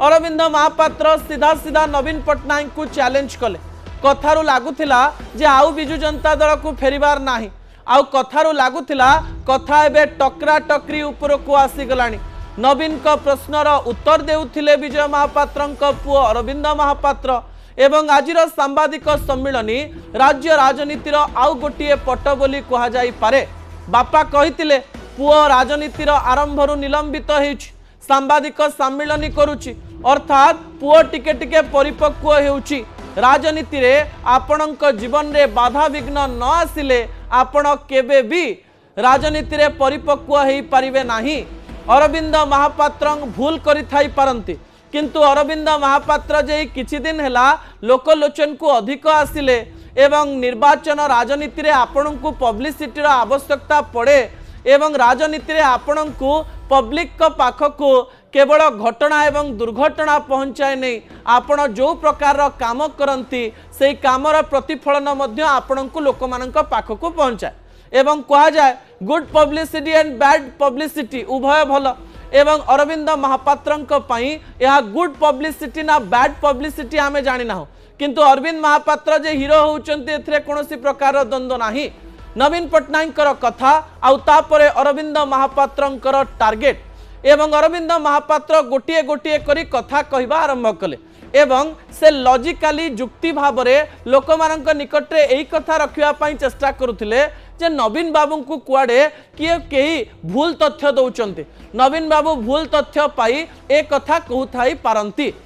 अरविंद महापात्र सीधा सीधा नवीन पट्टनायक को चैलेंज कले। कथारू लगुला जे आउ विजु जनता दल को फेरिबार नाही, आउ कथारू लगुला कथा एबे टकरा टकरी ऊपर को आसीगलानी। नवीन का प्रश्नर उत्तर देउथिले विजय महापात्र पुओ अरविंद महापात्र एवं आजिर सांबादिक सम्मिलनी राज्य राजनीतिर आउ गोटे पट बोली कह जाई पारे। बापा कहितिले पुओ राजनीतिर आरंभरू निलंबित होइछि, सांबादिक सम्मिलनी करुछि, अर्थात पुओ टिके टिके परिपक्व हेउछि। राजनीति रे आपणक जीवन रे बाधा विघ्न न आसिले आपण केबे भी राजनीति रे परिपक्व हेई परिबे नाही। अरविंद महापात्र भूल करि थाई पारंती, किंतु अरविंद महापात्र जे किछि दिन हेला लोकलोचन को अधिक आसिले एवं निर्वाचन राजनीति रे आपण को पब्लिसिटी रा आवश्यकता पड़े एवं राजनीति रे आपण को पब्लिक का पाख को केवल घटना एवं दुर्घटना पहुंचाए नहीं, आपण जो प्रकार काम करती से कामर प्रतिफलन मध्य आपण को लोक मान पाख को पहुंचाए एवं कहा जाए good publicity and bad publicity उभय भल एवं अरविंद महापात्र यह गुड पब्लिसिटी ना बैड पब्लिसिटी आम जानी ना, किंतु अरविंद महापात्र जे हीरो होउचंती कौन प्रकार द्वंद्व नाही। नवीन पट्टनायक कथा आउ तापरे अरविंद महापात्र टार्गेट एवं अरविंद महापात्र गोटे गोटे करी कथा कहवा आरंभ कले एवं से लॉजिकली जुक्ति भाव में लोक मान निकट में यही कथा रखा चेष्टा करुथिले जे नवीन बाबू को कुआडे किए कई भूल तथ्य दौरान नवीन बाबू भूल तथ्य पाई ए कथा कहू थाई पारंती।